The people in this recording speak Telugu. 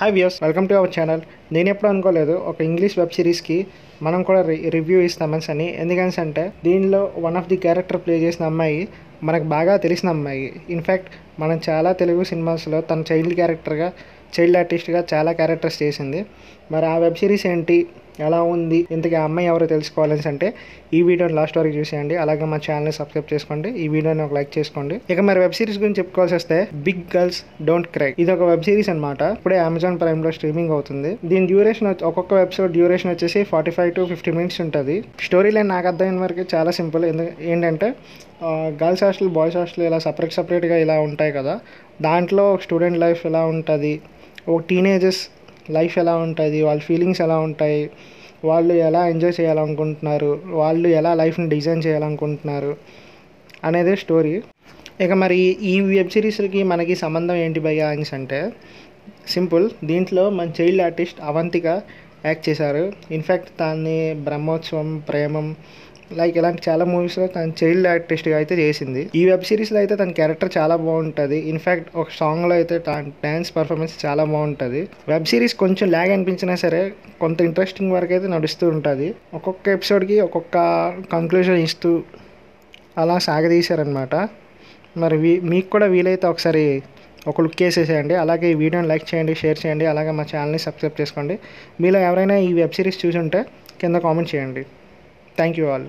Hi viewers, welcome to our channel. నేను ఎప్పుడు అనుకోలేదు ఒక ఇంగ్లీష్ వెబ్ సిరీస్కి మనం కూడా రివ్యూ ఇస్తామని అని. ఎందుకని అంటే దీనిలో one of the character play చేసిన అమ్మాయి మనకు బాగా తెలిసిన అమ్మాయి. ఇన్ఫ్యాక్ట్ మనం చాలా తెలుగు సినిమాస్లో తన చైల్డ్ ఆర్టిస్ట్గా చాలా క్యారెక్టర్స్ చేసింది. మరి ఆ వెబ్ సిరీస్ ఏంటి, ఎలా ఉంది, ఇంతకీ ఆ అమ్మాయి ఎవరో తెలుసుకోవాలని అంటే ఈ వీడియోని లాస్ట్ వరకు చూసేయండి. అలాగే మా ఛానల్ని సబ్స్క్రైబ్ చేసుకోండి, ఈ వీడియోని ఒక లైక్ చేసుకోండి. ఇక మరి వెబ్ సిరీస్ గురించి చెప్పుకోవాల్సి వస్తే బిగ్ గర్ల్స్ డోంట్ క్రై. ఇది ఒక వెబ్ సిరీస్ అనమాట. ఇప్పుడే అమెజాన్ ప్రైమ్లో స్ట్రీమింగ్ అవుతుంది. దీని డ్యూరేషన్ ఒక్కొక్క ఎపిసోడ్ డ్యూరేషన్ వచ్చేసి 45 to 50 minutes ఉంటుంది. స్టోరీ లైన్ నాకు అర్థమైన వరకు చాలా సింపుల్. ఏంటంటే గర్ల్స్ హాస్టల్, బాయ్స్ హాస్టల్ ఇలా సపరేట్గా ఇలా ఉంటాయి కదా. దాంట్లో స్టూడెంట్ లైఫ్ ఎలా ఉంటుంది, ఒక టీనేజర్స్ లైఫ్ ఎలా ఉంటుంది, వాళ్ళ ఫీలింగ్స్ ఎలా ఉంటాయి, వాళ్ళు ఎలా ఎంజాయ్ చేయాలనుకుంటున్నారు, వాళ్ళు ఎలా లైఫ్ని డిజైన్ చేయాలనుకుంటున్నారు అనేది స్టోరీ. ఇక మరి ఈ వెబ్ సిరీస్కి మనకి సంబంధం ఏంటి భయ్యా అని అంటే సింపుల్. దీంట్లో మన చైల్డ్ ఆర్టిస్ట్ అవంతిక యాక్ట్ చేశారు. ఇన్ఫ్యాక్ట్ దాన్ని బ్రహ్మోత్సవం, ప్రేమం ఇలాంటి చాలా మూవీస్లో తన చైల్డ్ ఆర్టిస్ట్గా అయితే చేసింది. ఈ వెబ్ సిరీస్లో అయితే తన క్యారెక్టర్ చాలా బాగుంటుంది. ఇన్ఫ్యాక్ట్ ఒక సాంగ్లో అయితే డ్యాన్స్ పర్ఫార్మెన్స్ చాలా బాగుంటుంది. వెబ్ సిరీస్ కొంచెం ల్యాగ్ అనిపించినా సరే కొంత ఇంట్రెస్టింగ్ వరకు అయితే నడుస్తూ ఉంటుంది. ఒక్కొక్క ఎపిసోడ్కి ఒక్కొక్క కంక్లూజన్ ఇస్తూ అలా సాగదీశారనమాట. మరి మీకు కూడా వీలైతే ఒకసారి ఒక లుక్ వేసేసేయండి. అలాగే ఈ వీడియోని లైక్ చేయండి, షేర్ చేయండి. అలాగే మా ఛానల్ని సబ్స్క్రైబ్ చేసుకోండి. మీలో ఎవరైనా ఈ వెబ్ సిరీస్ చూసి ఉంటే కింద కామెంట్ చేయండి. Thank you all.